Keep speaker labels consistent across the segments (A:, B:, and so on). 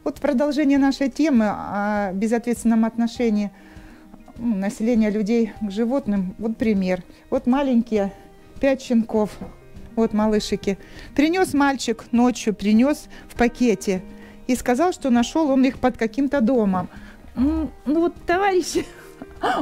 A: Вот продолжение нашей темы о безответственном отношении населения людей к животным. Вот пример. Вот маленькие, 5 щенков, вот малышики. Принес мальчик ночью, принес в пакете и сказал, что нашел он их под каким-то домом. Ну вот, товарищи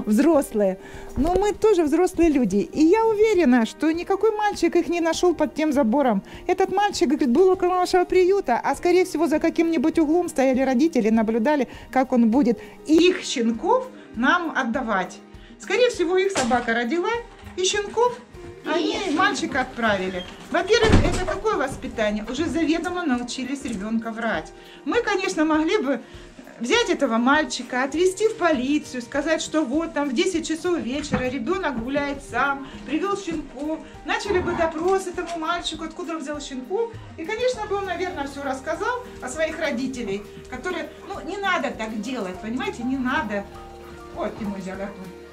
A: взрослые, но мы тоже взрослые люди. И я уверена, что никакой мальчик их не нашел под тем забором. Этот мальчик, говорит, был около нашего приюта, а скорее всего за каким-нибудь углом стояли родители, наблюдали, как он будет их щенков нам отдавать. Скорее всего, их собака родила, и щенков они мальчика отправили. Во-первых, это какое воспитание? Уже заведомо научились ребенка врать. Мы, конечно, могли бы взять этого мальчика, отвезти в полицию, сказать, что вот там в 10 часов вечера ребенок гуляет сам, привел щенков, начали бы допрос этому мальчику, откуда он взял щенков. И, конечно, бы он, наверное, все рассказал о своих родителях, которые, не надо так делать, понимаете, не надо. Вот, ты мой золотой.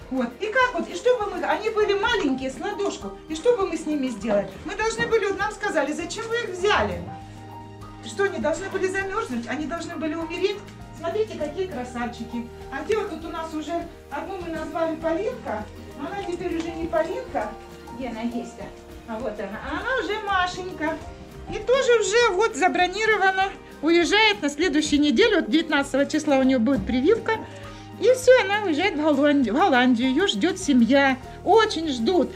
A: Вот. И как вот, и что бы мы, они были маленькие, с ладошку, и что бы мы с ними сделали? Мы должны были, вот нам сказали, зачем вы их взяли? Что, они должны были замерзнуть, они должны были умереть? Смотрите, какие красавчики. А где вот тут у нас уже, одну мы назвали Полинка, она теперь уже не Полинка, где она есть-то? А вот она, а она уже Машенька. И тоже уже вот забронирована, уезжает на следующей неделе, вот 19 числа у нее будет прививка. И все, она уезжает в Голландию, ее ждет семья, очень ждут.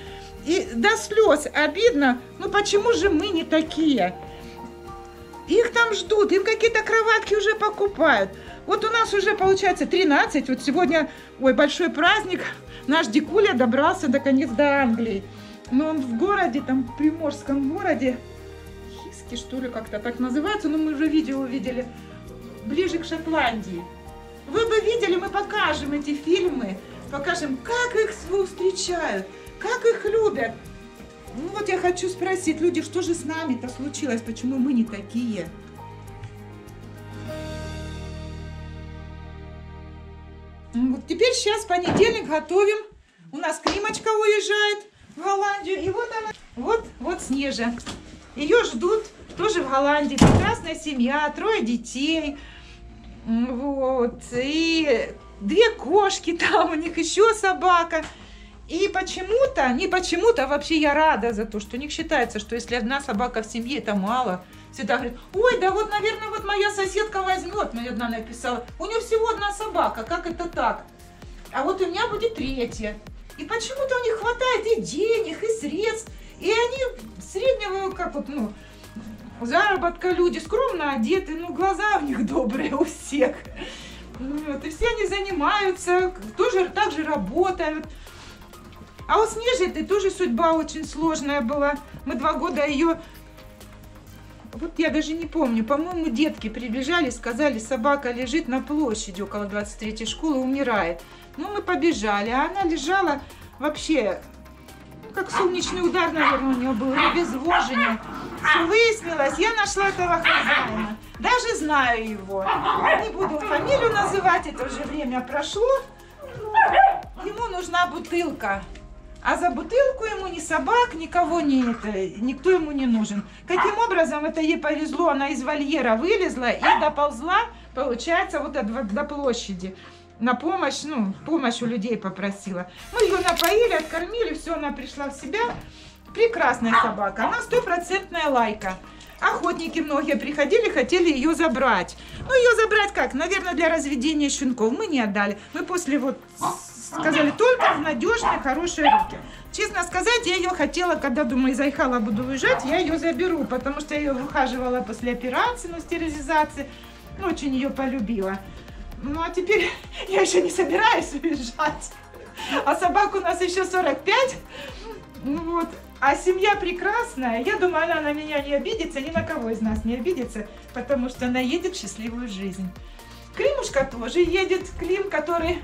A: И до слез обидно, почему же мы не такие? Их там ждут, им какие-то кроватки уже покупают. Вот у нас уже получается 13, вот сегодня, большой праздник, наш Дикуля добрался наконец до Англии. Но он в городе, там в приморском городе, Хиски, что ли, как-то так называется, но мы уже видео увидели, ближе к Шотландии. Вы бы видели, мы покажем эти фильмы, покажем, как их встречают, как их любят. Вот я хочу спросить, люди, что же с нами-то случилось, почему мы не такие? Вот теперь сейчас понедельник готовим. У нас Климочка уезжает в Голландию. И вот она, вот Снежа. Ее ждут тоже в Голландии. Прекрасная семья, 3 детей. Вот. И 2 кошки там, у них еще собака. И почему-то, не почему-то, вообще я рада за то, что у них считается, что если одна собака в семье, это мало. Всегда говорят, ой, да вот, наверное, вот моя соседка возьмет, мне одна написала, у нее всего 1 собака, как это так? А вот у меня будет 3-я. И почему-то у них хватает и денег, и средств, и они среднего, как вот, заработка люди, скромно одеты, глаза у них добрые у всех. Вот, и все они занимаются, тоже так же работают. А у Снежи это тоже судьба очень сложная была. Мы 2 года ее, вот я даже не помню, по-моему, детки прибежали, сказали, собака лежит на площади около 23-й школы, умирает. Мы побежали, а она лежала вообще, как солнечный удар, наверное, у нее был, или обезвоживание. Все выяснилось, я нашла этого хозяина, даже знаю его. Не буду фамилию называть, это уже время прошло. Ему нужна бутылка. А за бутылку ему ни собак, никого никто ему не нужен. Каким образом это ей повезло, она из вольера вылезла и доползла, получается, вот до площади. На помощь, помощь у людей попросила. Мы ее напоили, откормили, все, она пришла в себя. Прекрасная собака, она 100% лайка. Охотники многие приходили, хотели ее забрать. Ее забрать как? Наверное, для разведения щенков. Мы не отдали. Мы после сказали, только в надежные, хорошие руки. Честно сказать, я ее хотела, когда, думаю, из Айхала буду уезжать, я ее заберу, потому что я ее выхаживала после операции, стерилизации. Очень ее полюбила. А теперь я еще не собираюсь уезжать. А собак у нас еще 45. Вот. А семья прекрасная. Я думаю, она на меня не обидится, ни на кого из нас не обидится, потому что она едет в счастливую жизнь. Климушка тоже едет. Клим, который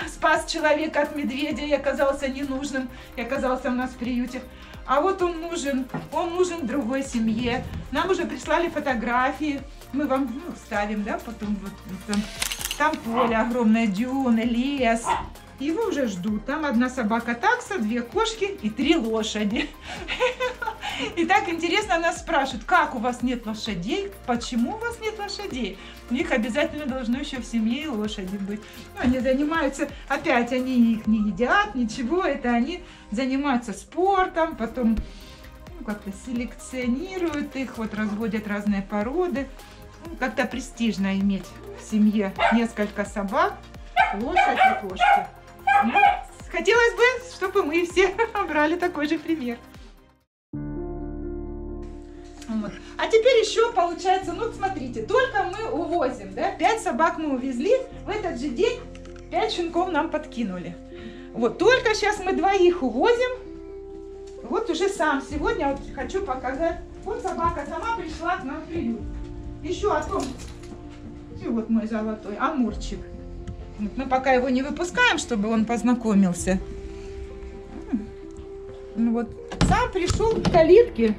A: спас человека от медведя и оказался ненужным, и оказался у нас в приюте. А вот он нужен другой семье. Нам уже прислали фотографии, мы вам вставим, да, потом вот там поле огромное, дюны, лес. Его уже ждут. Там 1 собака такса, 2 кошки и 3 лошади. И так интересно нас спрашивают, как у вас нет лошадей, почему у вас нет лошадей? У них обязательно должно еще в семье и лошади быть. Ну, они занимаются, опять они их не едят, ничего, это они занимаются спортом, потом как-то селекционируют их, вот разводят разные породы. Ну, как-то престижно иметь в семье несколько собак, лошадь и кошки. Ну, хотелось бы, чтобы мы все брали такой же пример. Вот. А теперь еще получается, ну смотрите, только мы увозим, да, 5 собак мы увезли, в этот же день 5 щенков нам подкинули. Вот, только сейчас мы 2 увозим, вот уже сам сегодня, вот хочу показать, вот собака сама пришла к нам в приют. Еще о том, и вот мой золотой амурчик. Вот, мы пока его не выпускаем, чтобы он познакомился. Ну вот, сам пришел к калитке.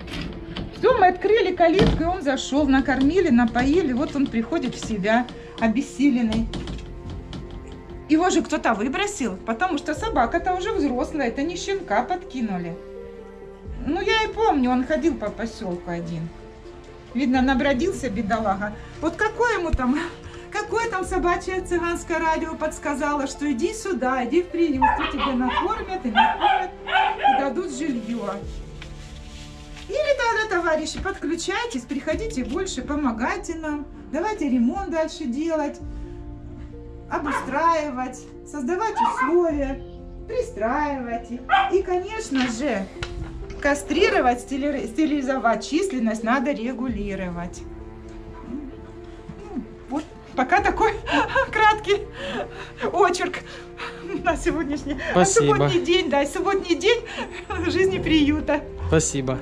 A: Все, мы открыли калитку, и он зашел, накормили, напоили. Вот он приходит в себя, обессиленный. Его же кто-то выбросил, потому что собака-то уже взрослая, это не щенка подкинули. Ну, я и помню, он ходил по поселку один. Видно, набродился бедолага. Вот какое там собачье цыганское радио подсказало, что иди сюда, иди в приют, и тебе накормят, и накормят, и дадут жилье. Или тогда, товарищи, подключайтесь, приходите больше, помогайте нам, давайте ремонт дальше делать, обустраивать, создавать условия, пристраивать их. И, конечно же, кастрировать, стерилизовать численность надо регулировать. Ну, вот пока такой краткий очерк на сегодняшний,
B: Спасибо.
A: Субботний день, да, субботний день жизни приюта.
B: Спасибо.